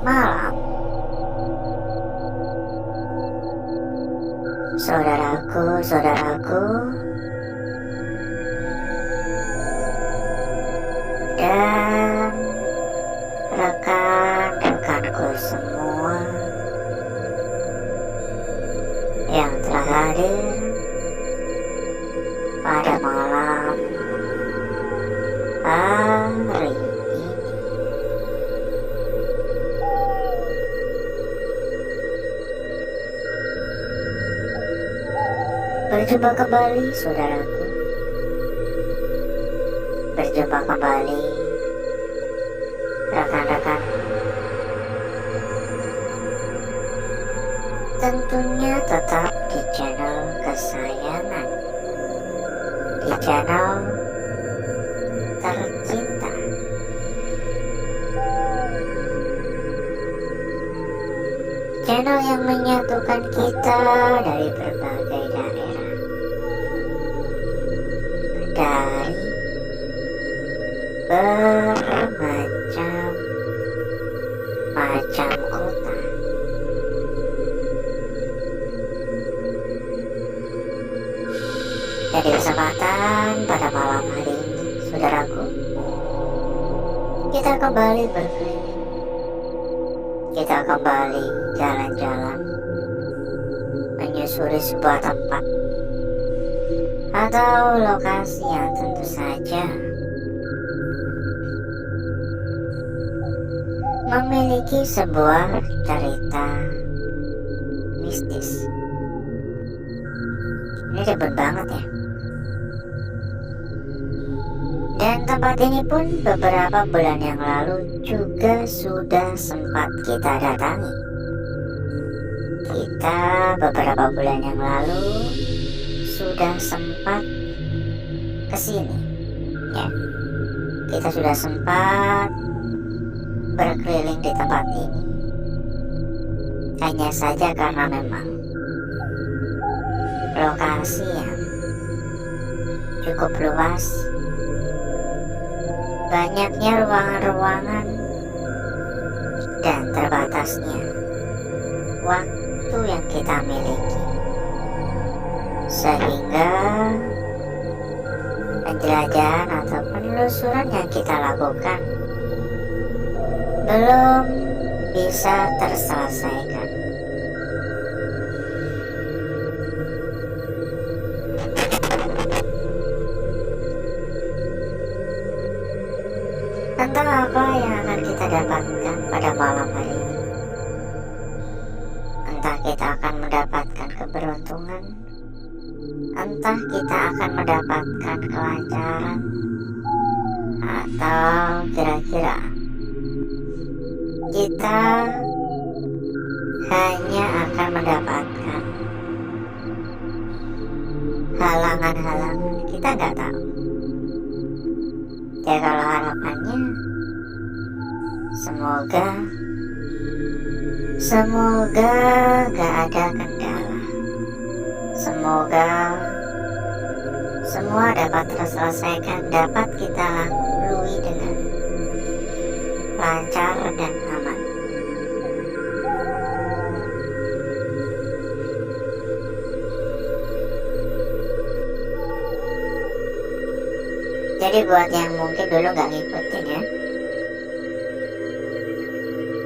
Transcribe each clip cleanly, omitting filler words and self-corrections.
malam. Saudaraku, dan rekan-rekanku semua yang telah hadir pada malam hari ini. Berjumpa kembali saudaraku, berjumpa kembali rekan-rekan. Tentunya tetap di channel kesayangan, di channel tercinta. Channel yang menyatukan kita dari berbagai daerah, dari bermacam kota. Jadi kesempatan pada malam hari ini, saudaraku, kita kembali berkeliling, kita kembali jalan-jalan, menyusuri sebuah tempat atau lokasi yang tentu saja memiliki sebuah cerita mistis. Ini ribet banget ya. Dan tempat ini pun beberapa bulan yang lalu juga sudah sempat kita datangi. Kita beberapa bulan yang lalu sudah sempat kesini, ya. Kita sudah sempat berkeliling di tempat ini. Hanya saja karena memang lokasi yang cukup luas, banyaknya ruangan-ruangan, dan terbatasnya waktu yang kita miliki, sehingga penjelajahan atau penelusuran yang kita lakukan belum bisa terselesaikan. Entah apa yang akan kita dapatkan pada malam hari ini. Entah kita akan mendapatkan keberuntungan, entah kita akan mendapatkan kelancaran, atau kira-kira kita hanya akan mendapatkan halangan-halangan. Kita nggak tahu. Ya kalau harapannya semoga gak ada kendala. Semoga semua dapat terselesaikan, dapat kita lalui dengan lancar dan aman. Jadi buat yang mungkin dulu gak ngikutin ya,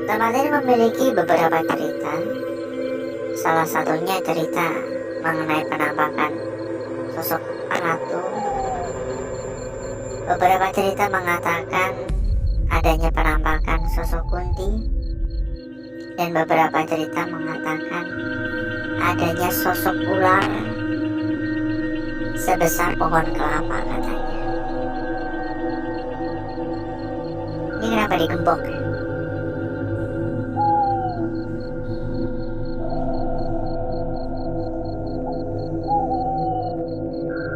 tempat ini memiliki beberapa cerita. Salah satunya cerita mengenai penampakan sosok ratu. Beberapa cerita mengatakan adanya penampakan sosok Kunti, dan beberapa cerita mengatakan adanya sosok ular sebesar pohon kelapa katanya. Ini kenapa digembok?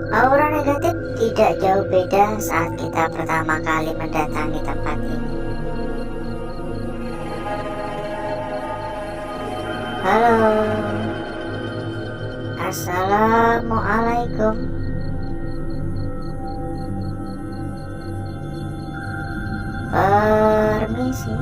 Aura negatif tidak jauh beda saat kita pertama kali mendatangi tempat ini. Halo, assalamualaikum. Permisi.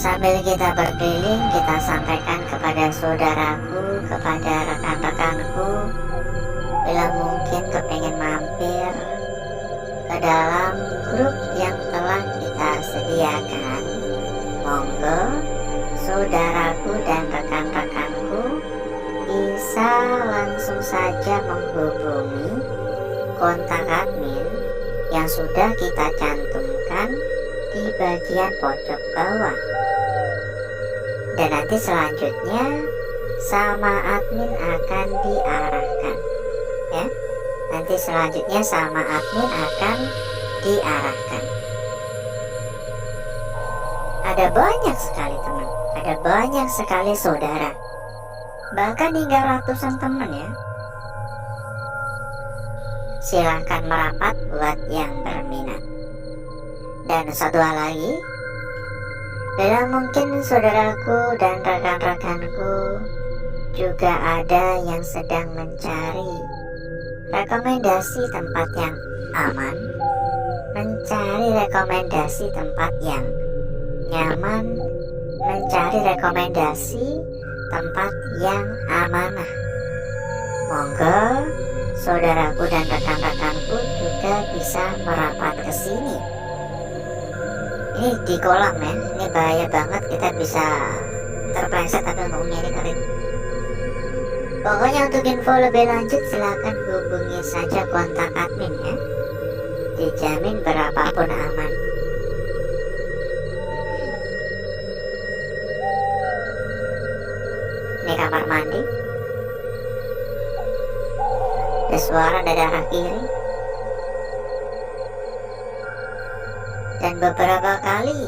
Sambil kita berkeliling, kita sampaikan kepada saudaraku, kepada rekan-rekanku, bila mungkin kepengen mampir ke dalam grup yang telah kita sediakan. Monggo saudaraku dan rekan-rekanku bisa langsung saja menghubungi kontak admin yang sudah kita cantumkan di bagian pojok bawah. Dan nanti selanjutnya sama admin akan diarahkan, ya. Nanti selanjutnya sama admin akan diarahkan. Ada banyak sekali teman, ada banyak sekali saudara, bahkan hingga ratusan teman ya. Silahkan merapat buat yang berminat. Dan satu hal lagi, bila mungkin saudaraku dan rekan-rekanku juga ada yang sedang mencari rekomendasi tempat yang aman, mencari rekomendasi tempat yang nyaman, mencari rekomendasi tempat yang amanah, monggo saudaraku dan rekan-rekanku juga bisa merapat ke sini. Ini di kolam ya, ini bahaya banget, kita bisa terpleset atau ngomongnya ini kering. Pokoknya untuk info lebih lanjut silahkan hubungi saja kontak admin ya. Dijamin berapapun aman. Ini kamar mandi. Ada suara dari arah kiri. Dan beberapa kali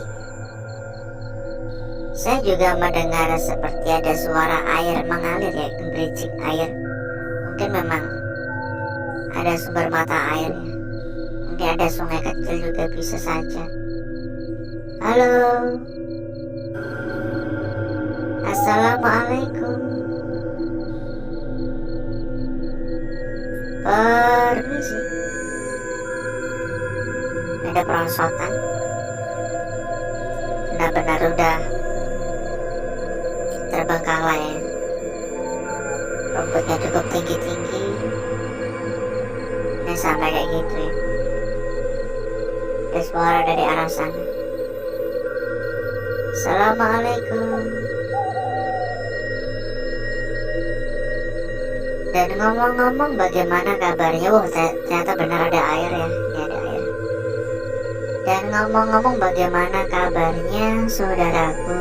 saya juga mendengar seperti ada suara air mengalir ya, gericik air. Mungkin memang ada sumber mata air ya. Mungkin ada sungai kecil juga bisa saja. Halo, assalamualaikum. Permisi. Ada perosotan. Benar-benar udah terbengkalai ya. Rumputnya cukup tinggi-tinggi. Dan sampai kayak gitu ya. Ada suara dari arah sana. Assalamualaikum. Dan ngomong-ngomong bagaimana kabarnya? Wah, ternyata benar ada air ya. Ini ada air. Dan ngomong-ngomong bagaimana kabarnya saudaraku,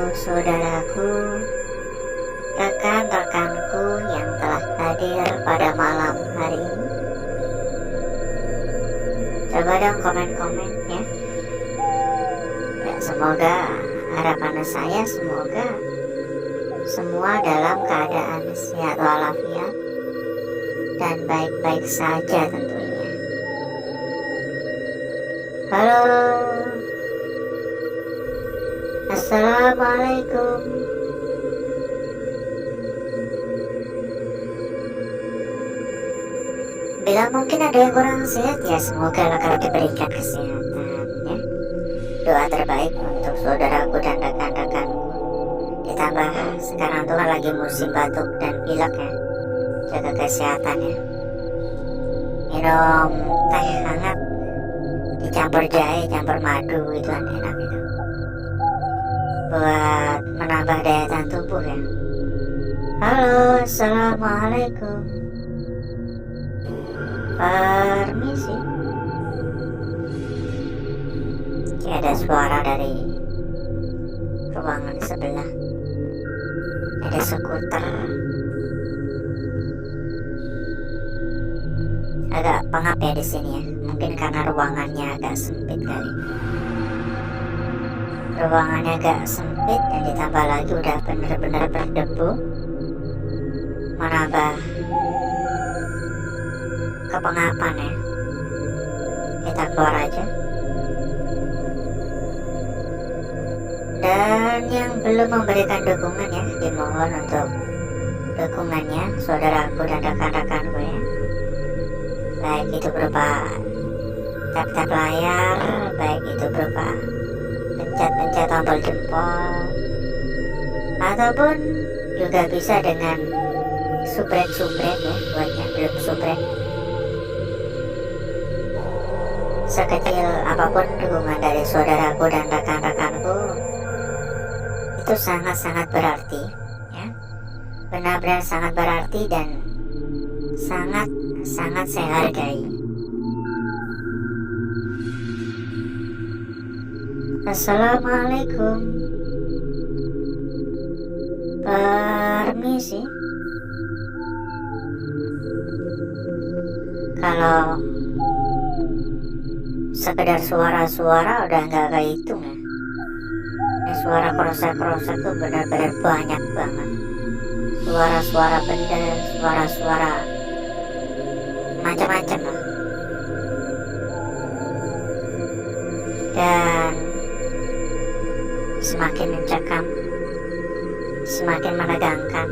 rekan-rekanku yang telah hadir pada malam hari ini? Coba dong komen-komen ya. Ya, semoga harapan saya semoga semua dalam keadaan sehat walafiat dan baik-baik saja tentunya. Halo, assalamualaikum. Bila mungkin ada yang kurang sehat ya semoga lekas diberikan kesehatan ya. Doa terbaik untuk saudaraku dan rekan-rekanku. Ditambah sekarang tuh lagi musim batuk dan pilek ya. Jaga kesehatan ya. Minum teh hangat dicampur jahe, campur madu, itu kan enak itu. Buat menambah daya tahan tubuh ya. Halo, assalamualaikum. Permisi. Kayak ada suara dari ruangan sebelah. Ada skuter. Agak pengap ya di sini ya. Mungkin karena ruangannya agak sempit kali. Ruangannya agak sempit dan ditambah lagi udah benar-benar berdebu, menambah kepengapan ya. Kita keluar aja. Dan yang belum memberikan dukungan ya, dimohon untuk dukungannya saudaraku dan rekan-rekanku ya. Baik itu berupa tap-tap layar, baik itu berupa pencet-pencet tombol jempol, ataupun juga bisa dengan subrek ya, buat yang belum subrek. Sekecil apapun dukungan dari saudaraku dan rekan-rekanku, itu sangat-sangat berarti ya, benar-benar sangat berarti dan sangat saya hargai. Assalamualaikum. Permisi. Kalau sekedar suara-suara udah nggak kehitung ya. Ini suara krosak-krosak tuh benar-benar banyak banget. Suara-suara benda, suara-suara macam-macam lah. Dan semakin mencekam, semakin menegangkan.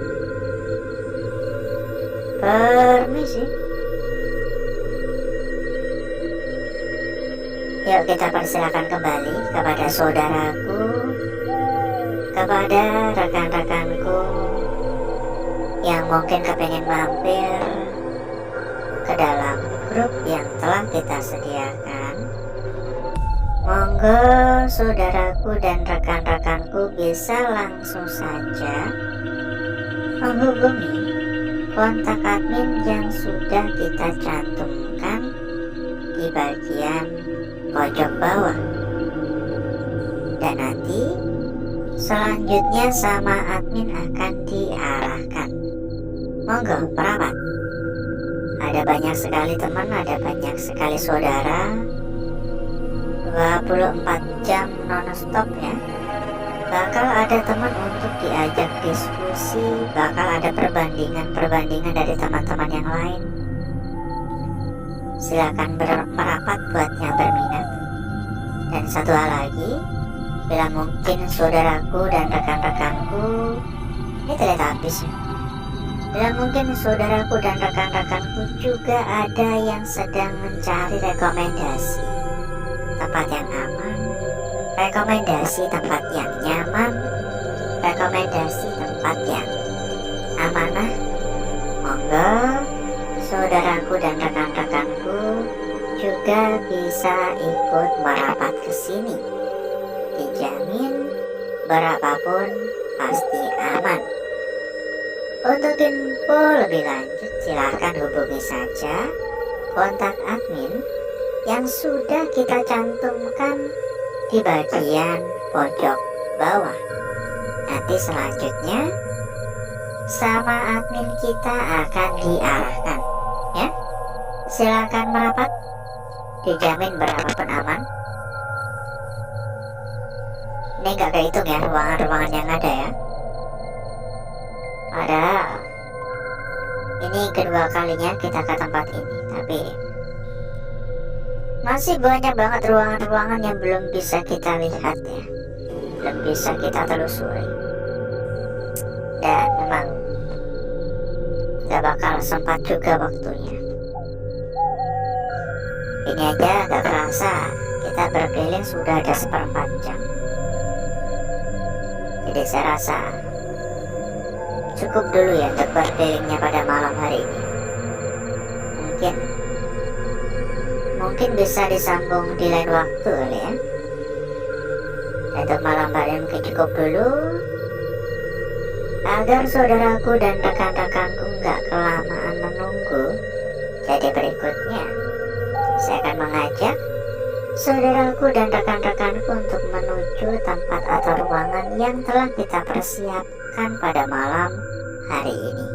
Permisi. Yuk kita persilakan kembali kepada saudaraku, kepada rekan-rekanku yang mungkin kepengen mampir ke dalam grup yang telah kita sediakan. Monggo saudaraku dan rekan-rekanku bisa langsung saja menghubungi kontak admin yang sudah kita cantumkan di bagian pojok bawah, dan nanti selanjutnya sama admin akan diarahkan. Monggo perawat, ada banyak sekali teman, ada banyak sekali saudara, 24 jam non-stop ya. Bakal ada teman untuk diajak diskusi, bakal ada perbandingan dari teman-teman yang lain. Silakan merapat buat yang berminat. Dan satu hal lagi, bila mungkin saudaraku dan rekan-rekanku, ini teletabis ya, bila mungkin saudaraku dan rekan-rekanku juga ada yang sedang mencari rekomendasi tempat yang aman, rekomendasi tempat yang nyaman, rekomendasi tempat yang amanah, monggo saudaraku dan rekan-rekanku juga bisa ikut merapat ke sini. Dijamin berapapun pasti aman. Untuk info lebih lanjut silahkan hubungi saja kontak admin yang sudah kita cantumkan di bagian pojok bawah. Nanti selanjutnya sama admin kita akan diarahkan ya. Silakan merapat, dijamin berapapun aman. Ini nggak kehitung ya ruangan-ruangan yang ada ya. Padahal ini kedua kalinya kita ke tempat ini, tapi masih banyak banget ruangan-ruangan yang belum bisa kita lihat ya, belum bisa kita telusuri. Dan memang gak bakal sempat juga waktunya. Ini aja gak kerasa kita berkeliling sudah ada 1/4 jam. Jadi saya rasa cukup dulu ya untuk berkelilingnya pada malam hari ini. Mungkin bisa disambung di lain waktu kali ya. Untuk malam hari ini mungkin cukup dulu, agar saudaraku dan rekan-rekanku nggak kelamaan menunggu. Jadi berikutnya saya akan mengajak saudaraku dan rekan-rekanku untuk menuju tempat atau ruangan yang telah kita persiapkan pada malam hari ini.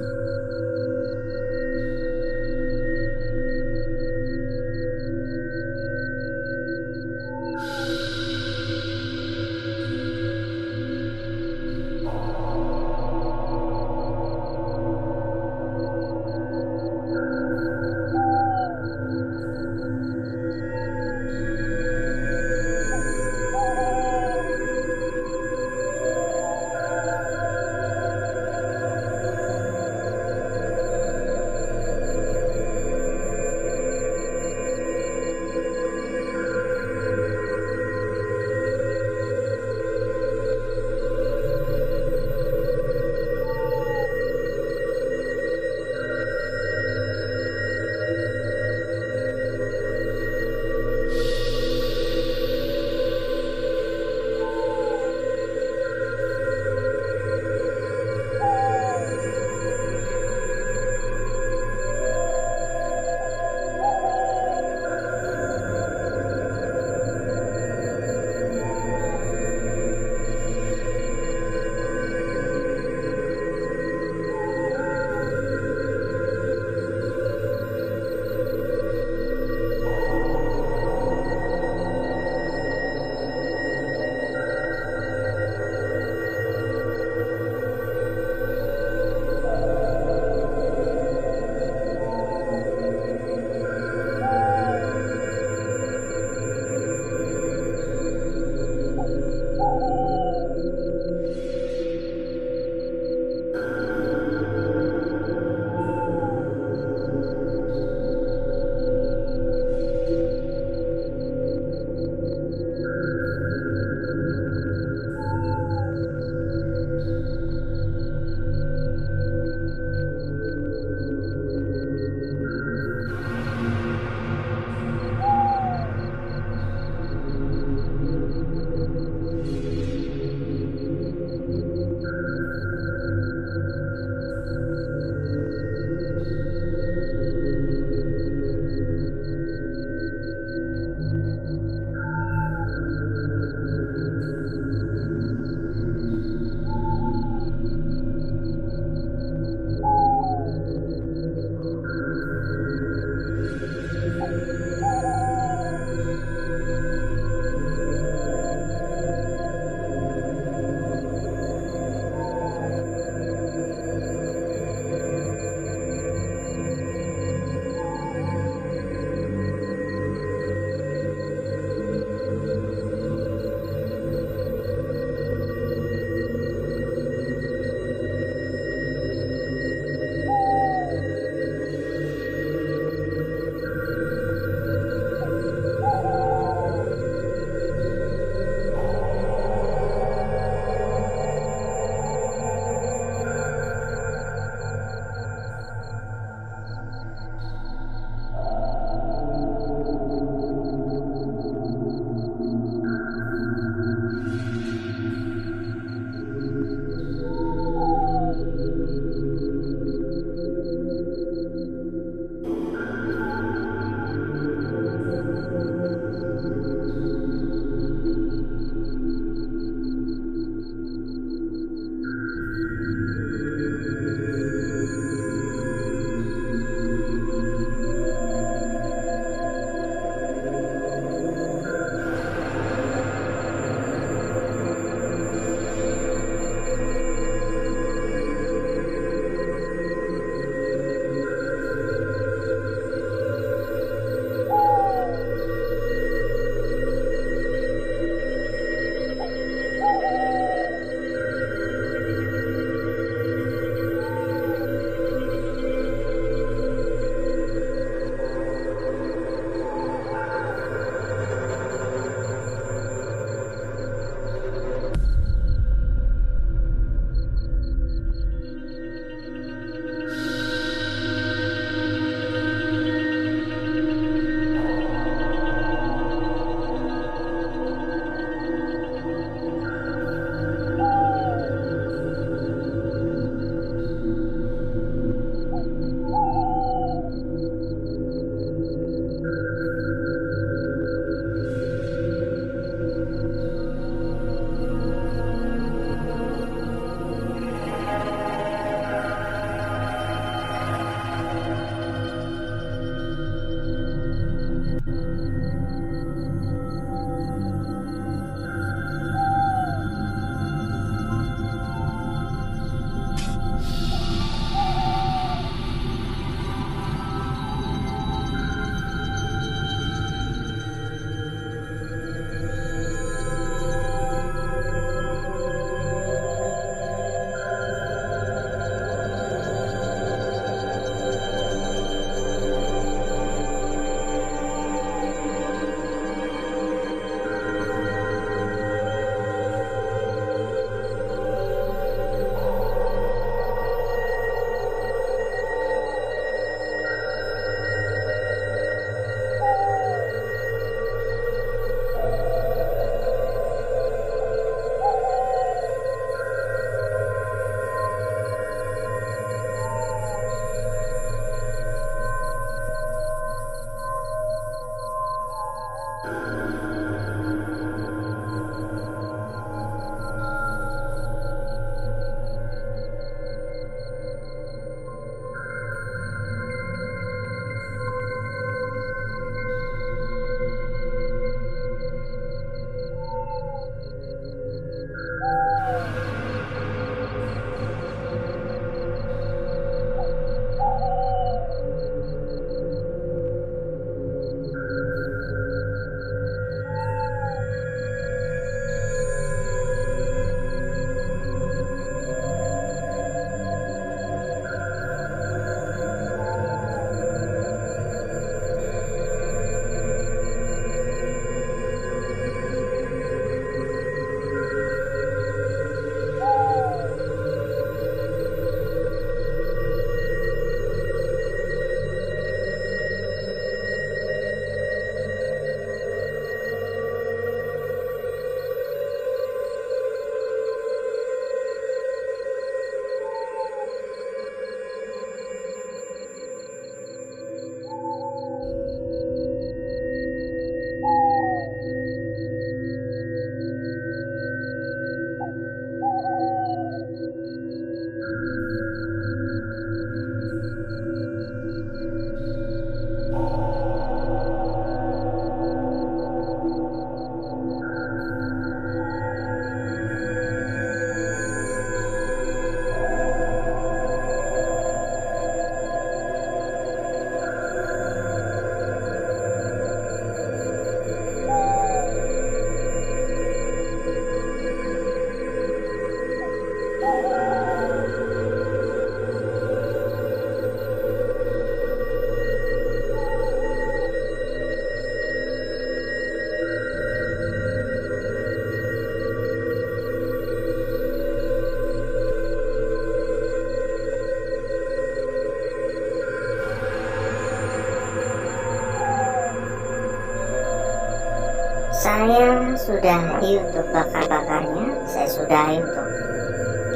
Saya sudahi untuk bakar-bakarnya, saya sudahi untuk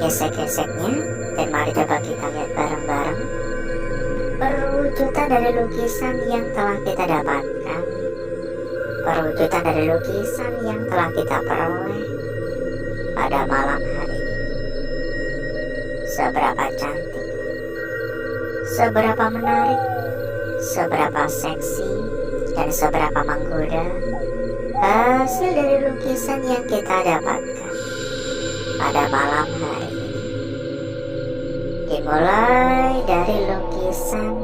gesek-geseknya, dan mari coba kita lihat bareng-bareng perwujudan dari lukisan yang telah kita dapatkan, perwujudan dari lukisan yang telah kita peroleh pada malam hari ini. Seberapa cantik, seberapa menarik, seberapa seksi, dan seberapa menggoda hasil dari lukisan yang kita dapatkan pada malam hari ini. Dimulai dari lukisan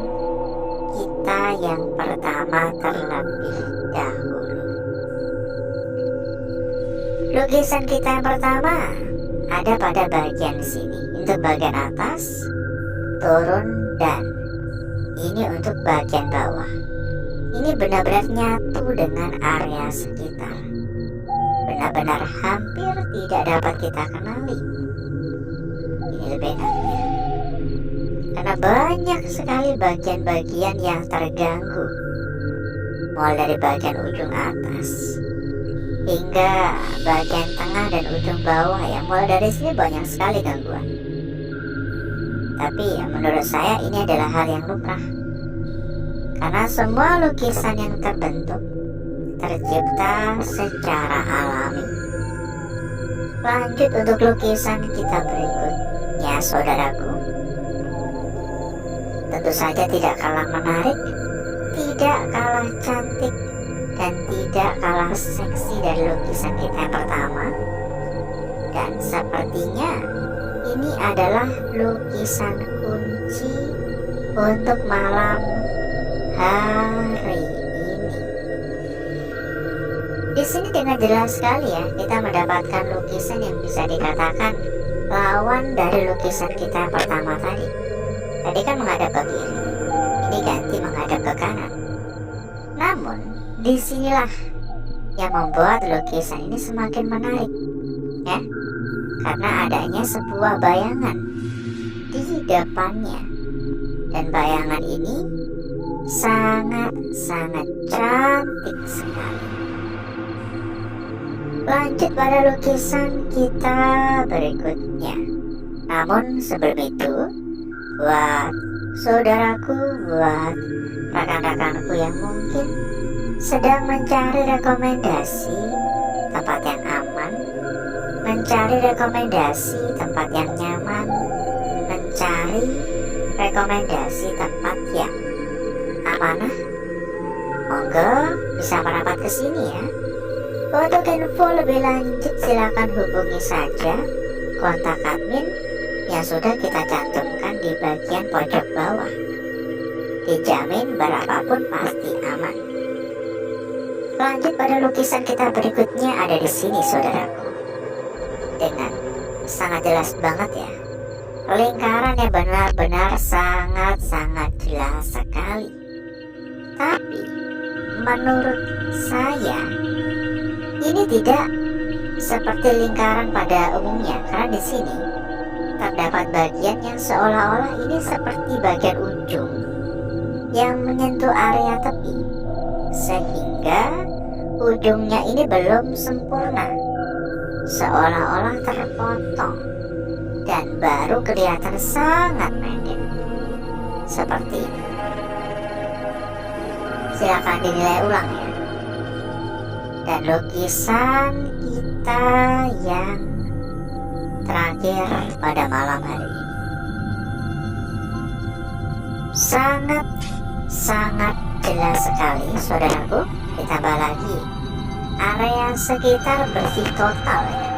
kita yang pertama terlebih dahulu. Lukisan kita yang pertama ada pada bagian sini. Untuk bagian atas, turun, dan ini untuk bagian bawah. Ini benar-benar nyatu dengan area sekitar. Benar-benar hampir tidak dapat kita kenali. Ini lebih enaknya, karena banyak sekali bagian-bagian yang terganggu, mulai dari bagian ujung atas hingga bagian tengah dan ujung bawah ya. Mulai dari sini banyak sekali gangguan. Tapi ya, menurut saya ini adalah hal yang lumrah, karena semua lukisan yang terbentuk tercipta secara alami. Lanjut untuk lukisan kita berikutnya, saudaraku. Tentu saja tidak kalah menarik, tidak kalah cantik, dan tidak kalah seksi dari lukisan kita yang pertama. Dan sepertinya ini adalah lukisan kunci untuk malam hari ini. Di sini dengan jelas sekali ya, kita mendapatkan lukisan yang bisa dikatakan lawan dari lukisan kita yang pertama tadi. Tadi kan menghadap ke kiri, ini ganti menghadap ke kanan. Namun disinilah yang membuat lukisan ini semakin menarik, ya, karena adanya sebuah bayangan di depannya, dan bayangan ini sangat-sangat cantik sekali. Lanjut pada lukisan kita berikutnya. Namun sebelum itu, buat saudaraku, buat rekan-rekanku yang mungkin sedang mencari rekomendasi tempat yang aman, mencari rekomendasi tempat yang nyaman, mencari rekomendasi tempat yang amanah, monggo bisa merapat ke sini ya. Untuk info lebih lanjut silakan hubungi saja kontak admin yang sudah kita cantumkan di bagian pojok bawah. Dijamin berapapun pasti aman. Lanjut pada lukisan kita berikutnya ada di sini saudaraku. Dengan sangat jelas banget ya. Lingkaran yang benar-benar sangat-sangat jelas sekali. Tapi menurut saya ini tidak seperti lingkaran pada umumnya, karena di sini terdapat bagian yang seolah-olah ini seperti bagian ujung yang menyentuh area tepi, sehingga ujungnya ini belum sempurna, seolah-olah terpotong dan baru kelihatan sangat pendek seperti ini. Silakan dinilai ulang ya. Dan lukisan kita yang terakhir pada malam hari ini sangat jelas sekali saudaraku. Ditambah lagi area sekitar bersih total ya.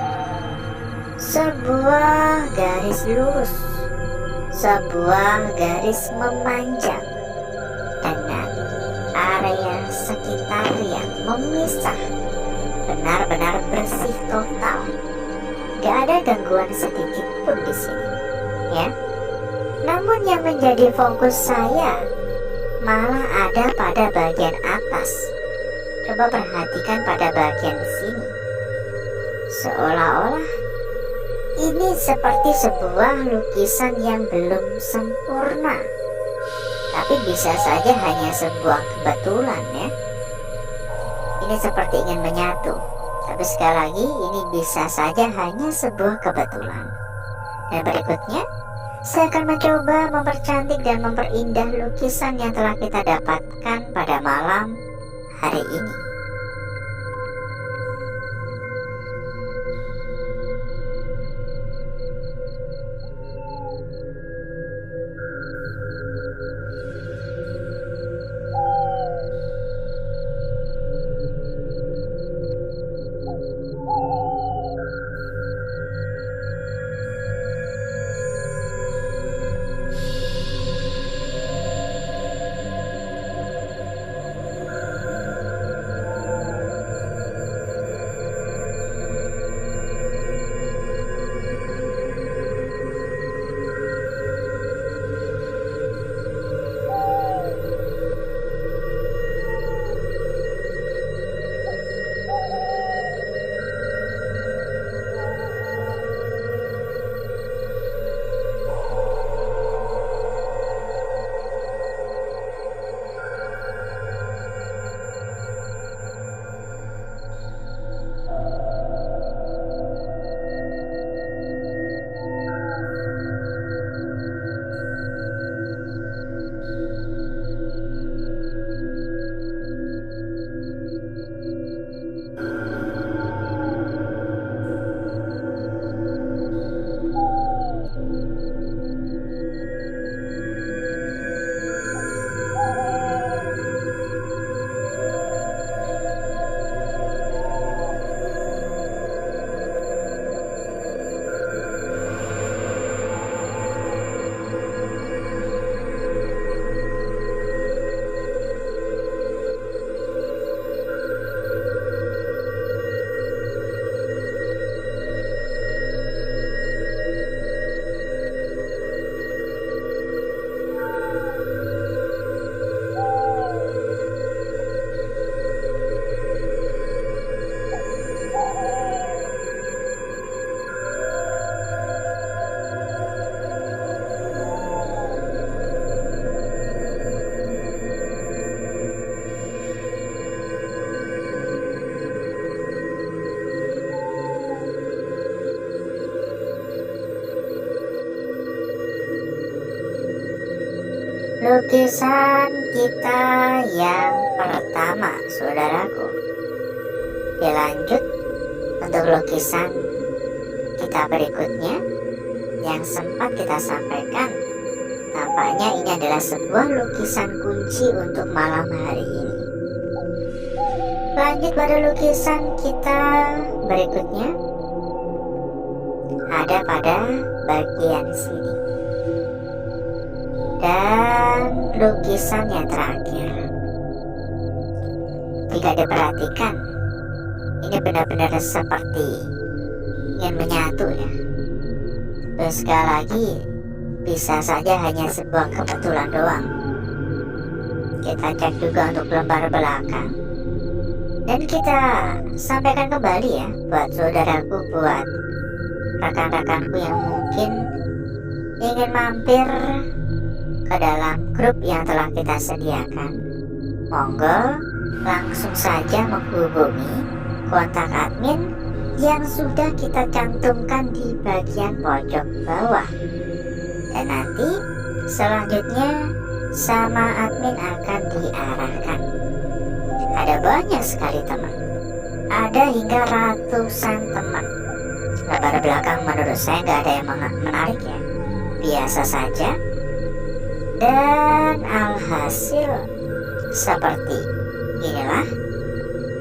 Sebuah garis lurus, sebuah garis memanjang dengan area sekitar yang memisah benar-benar bersih total. Gak ada gangguan sedikit pun di sini ya. Namun yang menjadi fokus saya malah ada pada bagian atas. Coba perhatikan pada bagian sini. Seolah-olah ini seperti sebuah lukisan yang belum sempurna, tapi bisa saja hanya sebuah kebetulan ya. Ini seperti ingin menyatu, tapi sekali lagi ini bisa saja hanya sebuah kebetulan. Dan berikutnya saya akan mencoba mempercantik dan memperindah lukisan yang telah kita dapatkan pada malam hari ini. lukisan kita yang pertama, saudaraku. Dilanjut untuk lukisan kita berikutnya yang sempat kita sampaikan. Tampaknya ini adalah sebuah lukisan kunci untuk malam hari ini. Lanjut pada lukisan kita berikutnya. Ada pada bagian sini. Dan lukisan yang terakhir. Jika diperhatikan, ini benar-benar seperti ingin menyatu ya. Dan sekali lagi, bisa saja hanya sebuah kebetulan doang. Kita cek juga untuk lembar belakang. Dan kita sampaikan kembali ya, buat saudaraku, buat rekan-rekanku yang mungkin ingin mampir ke dalam grup yang telah kita sediakan. Monggo langsung saja menghubungi kontak admin yang sudah kita cantumkan di bagian pojok bawah. Dan nanti selanjutnya sama admin akan diarahkan. Ada banyak sekali teman, ada hingga ratusan teman. Lembar belakang menurut saya nggak ada yang menarik ya, biasa saja. Dan alhasil seperti inilah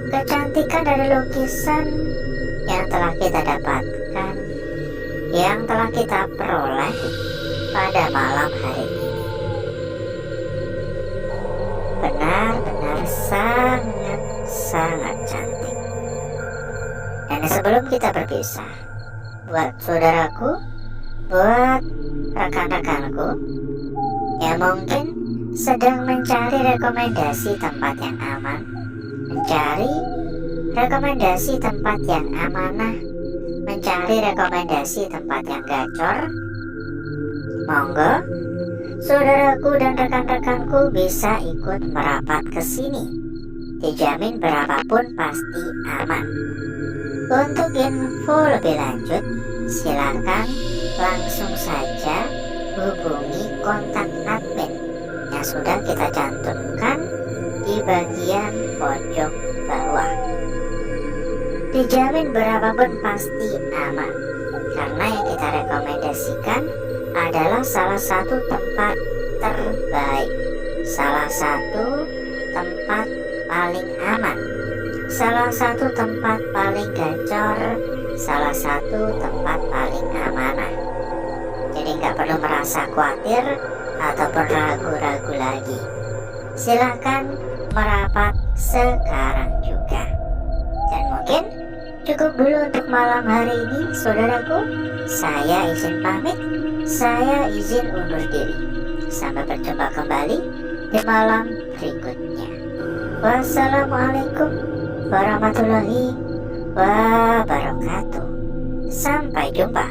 kecantikan dari lukisan yang telah kita dapatkan, yang telah kita peroleh pada malam hari ini. Benar-benar sangat cantik. Dan sebelum kita berpisah, buat saudaraku, buat rekan-rekanku yang mungkin sedang mencari rekomendasi tempat yang aman, mencari rekomendasi tempat yang amanah, mencari rekomendasi tempat yang gacor, monggo saudaraku dan rekan-rekanku bisa ikut merapat ke sini. Dijamin berapapun pasti aman. Untuk info lebih lanjut, silakan langsung saja hubungi kontak admin yang sudah kita cantumkan di bagian pojok bawah. Dijamin berapapun pasti aman, karena yang kita rekomendasikan adalah salah satu tempat terbaik, salah satu tempat paling aman, salah satu tempat paling gacor, salah satu tempat paling amanah. Jadi nggak perlu merasa khawatir ataupun ragu-ragu lagi. Silakan merapat sekarang juga. Dan mungkin cukup dulu untuk malam hari ini, saudaraku. Saya izin pamit, saya izin undur diri. Sampai berjumpa kembali di malam berikutnya. Wassalamualaikum warahmatullahi wabarakatuh. Sampai jumpa.